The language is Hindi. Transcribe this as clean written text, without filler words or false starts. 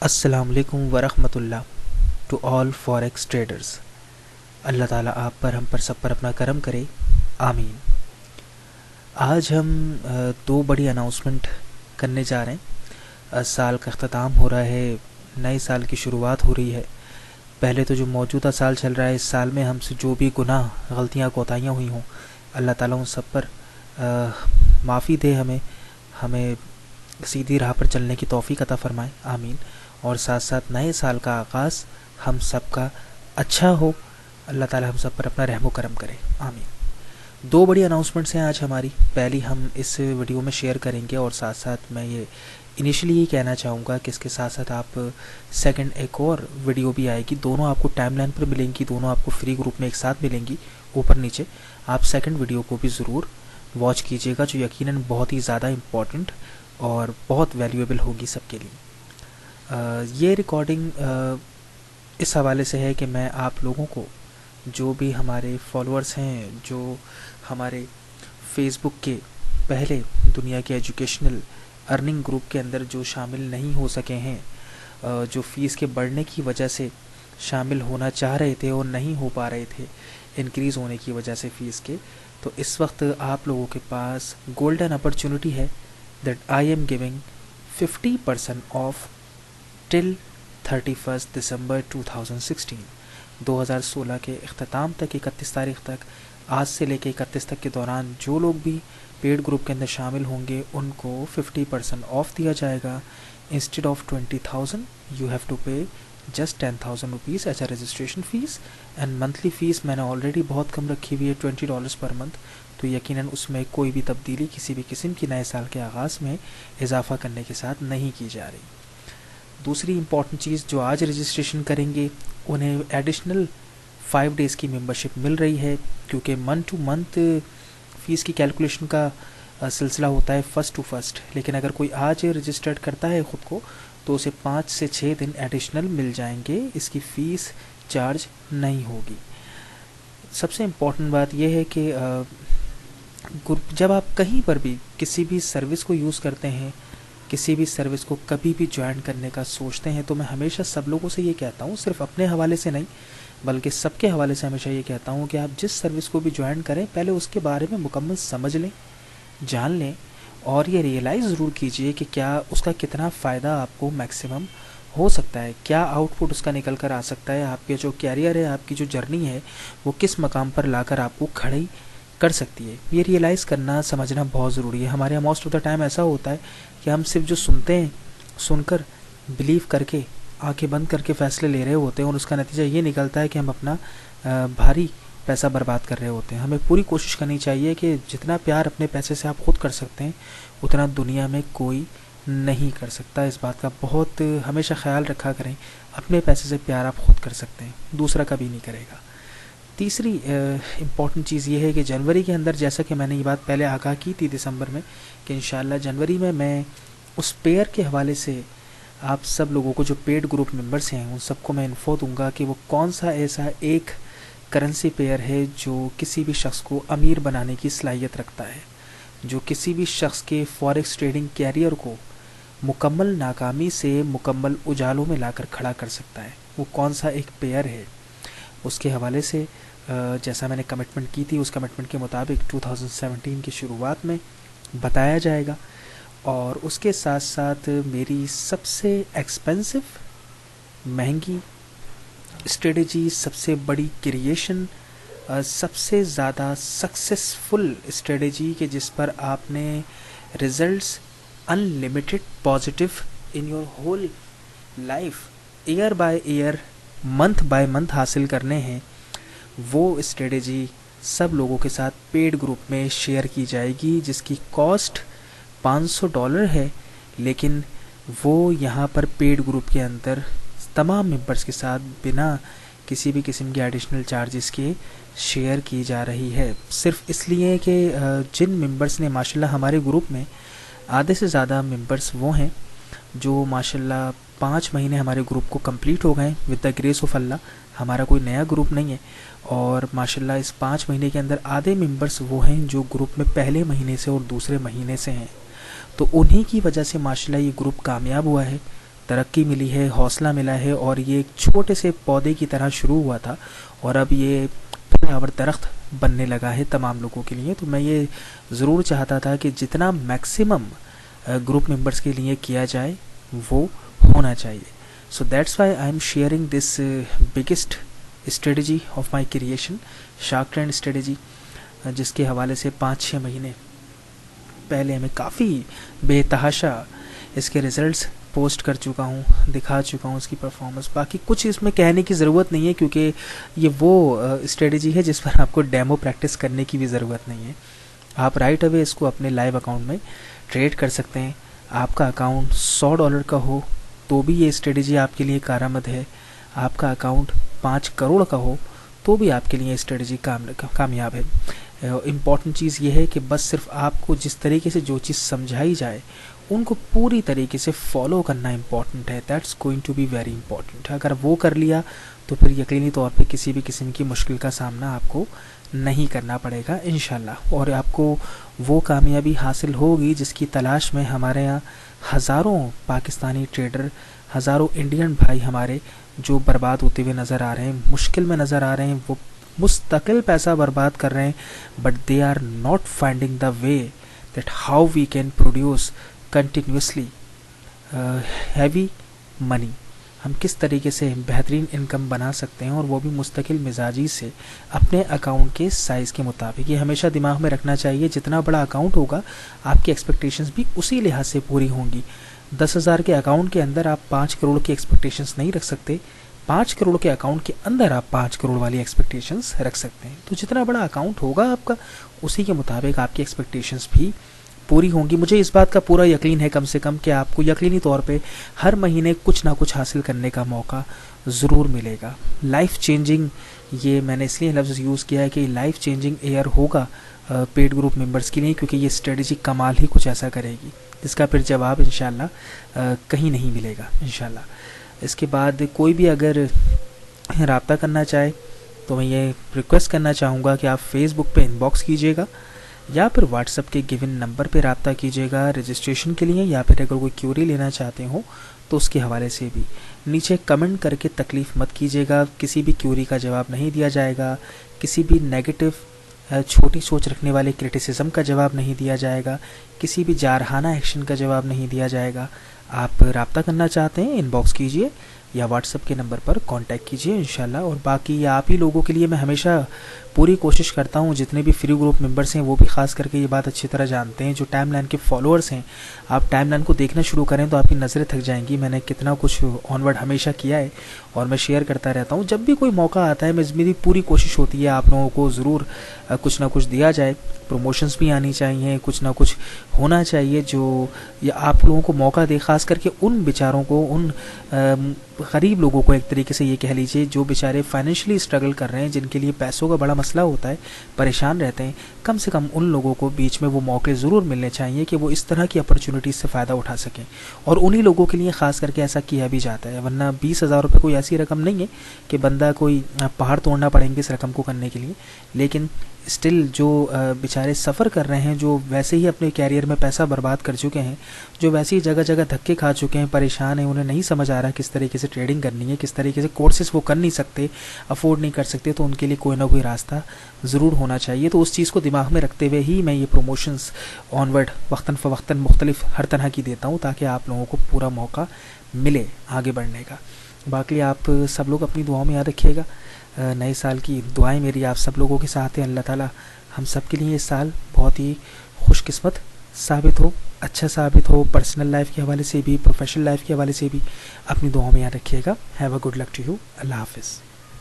अस्सलाम वालेकुम वरहमतुल्लाह टू ऑल फॉरेक्स ट्रेडर्स। अल्लाह ताला आप पर, हम पर, सब पर अपना करम करे, आमीन। आज हम दो बड़ी अनाउंसमेंट करने जा रहे हैं। साल का अख्ताम हो रहा है, नए साल की शुरुआत हो रही है। पहले तो जो मौजूदा साल चल रहा है, इस साल में हमसे जो भी गुनाह, गलतियाँ, कोताहियाँ हुई हों, अल्लाह ताला उन सब पर माफ़ी दे, हमें हमें सीधी राह पर चलने की तौफीक अता फ़रमाए, आमीन। और साथ साथ नए साल का आगाज़ हम सब का अच्छा हो, अल्लाह ताला हम सब पर अपना रहमो करम करे, आमीन। दो बड़ी अनाउंसमेंट्स हैं आज हमारी। पहली हम इस वीडियो में शेयर करेंगे और साथ साथ मैं ये इनिशियली ये कहना चाहूँगा कि इसके साथ साथ आप सेकंड एक और वीडियो भी आएगी, दोनों आपको टाइमलाइन पर मिलेंगी, दोनों आपको फ्री ग्रुप में एक साथ मिलेंगी, ऊपर नीचे। आप सेकंड वीडियो को भी ज़रूर वॉच कीजिएगा, जो यकीनन बहुत ही ज़्यादा इम्पॉर्टेंट और बहुत वैल्यूएबल होगी सबके लिए। ये रिकॉर्डिंग इस हवाले से है कि मैं आप लोगों को, जो भी हमारे फॉलोअर्स हैं, जो हमारे फेसबुक के पहले दुनिया के एजुकेशनल अर्निंग ग्रुप के अंदर जो शामिल नहीं हो सके हैं, जो फ़ीस के बढ़ने की वजह से शामिल होना चाह रहे थे और नहीं हो पा रहे थे इंक्रीज़ होने की वजह से फ़ीस के, तो इस वक्त आप लोगों के पास गोल्डन अपॉर्चुनिटी है that I am giving 50% of till 31 दिसंबर 2016। 2016 के अख्ताम तक, 31 तारीख तक, आज से लेके 31 तक के दौरान जो लोग भी पेड ग्रुप के अंदर शामिल होंगे उनको 50% ऑफ दिया जाएगा। Instead of 20,000 you have to pay just 10,000 rupees as a registration fees. And monthly fees मैंने ऑलरेडी बहुत कम रखी हुई है, $20 पर मंथ, तो यकीनन उसमें कोई भी तब्दीली किसी भी किस्म की नए साल के आगाज़ में इजाफ़ा करने के साथ नहीं की जा रही। दूसरी इम्पॉर्टेंट चीज़, जो आज रजिस्ट्रेशन करेंगे उन्हें एडिशनल 5 डेज़ की मेंबरशिप मिल रही है, क्योंकि मंथ टू मंथ फ़ीस की कैलकुलेशन का सिलसिला होता है फर्स्ट टू फर्स्ट। लेकिन अगर कोई आज रजिस्टर्ड करता है ख़ुद को, तो उसे 5 से 6 दिन एडिशनल मिल जाएंगे, इसकी फ़ीस चार्ज नहीं होगी। सबसे इम्पॉर्टेंट बात यह है कि जब आप कहीं पर भी किसी भी सर्विस को यूज़ करते हैं, किसी भी सर्विस को कभी भी ज्वाइन करने का सोचते हैं, तो मैं हमेशा सब लोगों से ये कहता हूँ, सिर्फ अपने हवाले से नहीं बल्कि सबके हवाले से हमेशा ये कहता हूँ कि आप जिस सर्विस को भी ज्वाइन करें, पहले उसके बारे में मुकम्मल समझ लें, जान लें, और ये रियलाइज़ ज़रूर कीजिए कि क्या उसका कितना फ़ायदा आपको मैक्सिमम हो सकता है, क्या आउटपुट उसका निकल कर आ सकता है, आपके जो कैरियर है, आपकी जो जर्नी है, वो किस मकाम पर लाकर आपको खड़ी कर सकती है। ये रियलाइज़ करना, समझना बहुत ज़रूरी है। हमारे यहाँ मोस्ट ऑफ द टाइम ऐसा होता है कि हम सिर्फ जो सुनते हैं, सुनकर बिलीव करके आंखें बंद करके फ़ैसले ले रहे होते हैं, और उसका नतीजा ये निकलता है कि हम अपना भारी पैसा बर्बाद कर रहे होते हैं। हमें पूरी कोशिश करनी चाहिए कि जितना प्यार अपने पैसे से आप खुद कर सकते हैं, उतना दुनिया में कोई नहीं कर सकता। इस बात का बहुत हमेशा ख्याल रखा करें। अपने पैसे से प्यार आप खुद कर सकते हैं, दूसरा कभी नहीं करेगा। तीसरी इम्पॉर्टेंट चीज़ ये है कि जनवरी के अंदर, जैसा कि मैंने ये बात पहले आगाह की थी दिसंबर में, कि इंशाल्लाह जनवरी में मैं उस पेयर के हवाले से आप सब लोगों को, जो पेड ग्रुप मेंबर्स हैं, उन सबको मैं इन्फो दूंगा कि वो कौन सा ऐसा एक करेंसी पेयर है जो किसी भी शख्स को अमीर बनाने की सलाहियत रखता है, जो किसी भी शख्स के फॉरेक्स ट्रेडिंग कैरियर को मुकम्मल नाकामी से मुकम्मल उजालों में लाकर खड़ा कर सकता है। वो कौन सा एक पेयर है, उसके हवाले से जैसा मैंने कमिटमेंट की थी, उस कमिटमेंट के मुताबिक 2017 की शुरुआत में बताया जाएगा। और उसके साथ साथ मेरी सबसे एक्सपेंसिव, महंगी स्ट्रेटजी, सबसे बड़ी क्रिएशन, सबसे ज़्यादा सक्सेसफुल स्ट्रेटजी कि जिस पर आपने results unlimited positive in your whole life, year by year, month by month हासिल करने हैं, वो स्ट्रेटजी सब लोगों के साथ पेड ग्रुप में शेयर की जाएगी, जिसकी कॉस्ट $500 है। लेकिन वो यहाँ पर पेड ग्रुप के अंदर तमाम मेंबर्स के साथ बिना किसी भी किस्म के एडिशनल चार्जेस के शेयर की जा रही है, सिर्फ इसलिए कि जिन मेंबर्स ने, माशाल्लाह हमारे ग्रुप में आधे से ज़्यादा मेंबर्स वो हैं जो माशाल्लाह 5 महीने हमारे ग्रुप को कंप्लीट हो गए विद द ग्रेस ऑफ अल्लाह। हमारा कोई नया ग्रुप नहीं है, और माशाल्लाह इस 5 महीने के अंदर आधे मेंबर्स वो हैं जो ग्रुप में पहले महीने से और दूसरे महीने से हैं। तो उन्हीं की वजह से माशाल्लाह ये ग्रुप कामयाब हुआ है, तरक्की मिली है, हौसला मिला है और ये एक छोटे से पौधे की तरह शुरू हुआ था और अब ये पेड़ दरख्त बनने लगा है तमाम लोगों के लिए। तो मैं ये ज़रूर चाहता था कि जितना मैक्सिमम ग्रुप मेंबर्स के लिए किया जाए वो होना चाहिए। So that's why I am sharing this biggest strategy of my creation, shark tank strategy, जिसके हवाले से 5-6 महीने पहले हमें काफ़ी बेतहाशा इसके रिज़ल्ट्स पोस्ट कर चुका हूँ, दिखा चुका हूँ उसकी परफॉर्मेंस। बाकी कुछ इसमें कहने की ज़रूरत नहीं है क्योंकि ये वो स्ट्रेटजी है जिस पर आपको डेमो प्रैक्टिस करने की भी ज़रूरत नहीं है। आप राइट अवे इसको अपने लाइव अकाउंट में ट्रेड कर सकते हैं। आपका अकाउंट $100 का हो तो भी ये स्ट्रेटजी आपके लिए कारआमद है। आपका अकाउंट 5 करोड़ का हो तो भी आपके लिए स्ट्रेटजी कामयाब है। इम्पॉर्टेंट चीज़ ये है कि बस सिर्फ आपको जिस तरीके से जो चीज़ समझाई जाए उनको पूरी तरीके से फॉलो करना इम्पॉर्टेंट है। That's going to be very important. अगर वो कर लिया तो फिर यकीनी तौर पे किसी भी किस्म की मुश्किल का सामना आपको नहीं करना पड़ेगा इंशाल्लाह, और आपको वो कामयाबी हासिल होगी जिसकी तलाश में हमारे यहाँ हज़ारों पाकिस्तानी ट्रेडर, हज़ारों इंडियन भाई हमारे जो बर्बाद होते हुए नज़र आ रहे हैं, मुश्किल में नज़र आ रहे हैं, वो मुस्तकिल पैसा बर्बाद कर रहे हैं, but they are not finding the way that how we can produce continuously heavy money. हम किस तरीके से बेहतरीन इनकम बना सकते हैं और वो भी मुस्तकिल मिजाजी से अपने अकाउंट के साइज़ के मुताबिक। ये हमेशा दिमाग में रखना चाहिए, जितना बड़ा अकाउंट होगा आपकी एक्सपेक्टेशंस भी उसी लिहाज से पूरी होंगी। 10,000 के अकाउंट के अंदर आप 5 करोड़ की एक्सपेक्टेशंस नहीं रख सकते, 5 करोड़ के अकाउंट के अंदर आप 5 करोड़ वाली एक्सपेक्टेशंस रख सकते हैं। तो जितना बड़ा अकाउंट होगा आपका उसी के मुताबिक आपकी एक्सपेक्टेशंस भी पूरी होंगी। मुझे इस बात का पूरा यकीन है कम से कम कि आपको यकीनी तौर पे हर महीने कुछ ना कुछ हासिल करने का मौका ज़रूर मिलेगा। लाइफ चेंजिंग, ये मैंने इसलिए लफ्ज़ यूज़ किया है कि लाइफ चेंजिंग ईयर होगा पेड ग्रुप मेंबर्स के लिए, क्योंकि ये स्ट्रेटजी कमाल ही कुछ ऐसा करेगी जिसका फिर जवाब इंशाल्लाह कहीं नहीं मिलेगा इंशाल्लाह। इसके बाद कोई भी अगर रब्ता करना चाहे तो मैं ये रिक्वेस्ट करना चाहूँगा कि आप फेसबुक पे इनबॉक्स कीजिएगा या फिर व्हाट्सएप के गिवन नंबर पे रब्ता कीजिएगा रजिस्ट्रेशन के लिए, या फिर अगर कोई क्यूरी लेना चाहते हो तो उसके हवाले से भी नीचे कमेंट करके तकलीफ़ मत कीजिएगा। किसी भी क्यूरी का जवाब नहीं दिया जाएगा, किसी भी नेगेटिव छोटी सोच रखने वाले क्रिटिसिज्म का जवाब नहीं दिया जाएगा, किसी भी जारहाना एक्शन का जवाब नहीं दिया जाएगा। आप रब्ता करना चाहते हैं इनबॉक्स कीजिए या व्हाट्सएप के नंबर पर कांटेक्ट कीजिए इंशाल्लाह। और बाकी आप ही लोगों के लिए मैं हमेशा पूरी कोशिश करता हूँ, जितने भी फ्री ग्रुप मेंबर्स हैं वो भी ख़ास करके ये बात अच्छी तरह जानते हैं, जो टाइमलाइन के फॉलोअर्स हैं, आप टाइमलाइन को देखना शुरू करें तो आपकी नज़रें थक जाएंगी। मैंने कितना कुछ ऑनवर्ड हमेशा किया है और मैं शेयर करता रहता हूँ। जब भी कोई मौका आता है मेरी पूरी कोशिश होती है आप लोगों को ज़रूर कुछ ना कुछ दिया जाए। प्रमोशंस भी आनी चाहिए, कुछ ना कुछ होना चाहिए जो या आप लोगों को मौका दे, ख़ास करके उन बेचारों को, उन गरीब लोगों को एक तरीके से ये कह लीजिए जो बेचारे फाइनेंशियली स्ट्रगल कर रहे हैं, जिनके लिए पैसों का बड़ा मसला होता है, परेशान रहते हैं। कम से कम उन लोगों को बीच में वो मौके ज़रूर मिलने चाहिए कि वो इस तरह की अपॉर्चुनिटीज़ से फ़ायदा उठा सकें, और उन्हीं लोगों के लिए ख़ास करके ऐसा किया भी जाता है। वरना 20,000 रुपये कोई ऐसी रकम नहीं है कि बंदा कोई पहाड़ तोड़ना पड़ेंगे इस रकम को करने के लिए, लेकिन स्टिल जो बेचारे सफ़र कर रहे हैं, जो वैसे ही अपने कैरियर में पैसा बर्बाद कर चुके हैं, जो वैसे ही जगह जगह धक्के खा चुके हैं, परेशान हैं, उन्हें नहीं समझ आ रहा किस तरीके से ट्रेडिंग करनी है, किस तरीके से कोर्सेज वो कर नहीं सकते, अफोर्ड नहीं कर सकते, तो उनके लिए कोई ना कोई रास्ता ज़रूर होना चाहिए। तो उस चीज़ को दिमाग में रखते हुए ही मैं ये प्रमोशंस ऑनवर्ड वक्तन फ़वक्तन मुख्तलिफ हर तरह की देता हूँ, ताकि आप लोगों को पूरा मौका मिले आगे बढ़ने का। बाकी आप सब लोग अपनी दुआओं में याद रखिएगा। नए साल की दुआएं मेरी आप सब लोगों के साथ हैं। अल्लाह ताला हम सब के लिए इस साल बहुत ही खुशकिस्मत साबित हो, अच्छा साबित हो, पर्सनल लाइफ के हवाले से भी, प्रोफेशनल लाइफ के हवाले से भी। अपनी दुआओं में याद रखिएगा। Have a good luck to you. अल्लाह हाफिज़।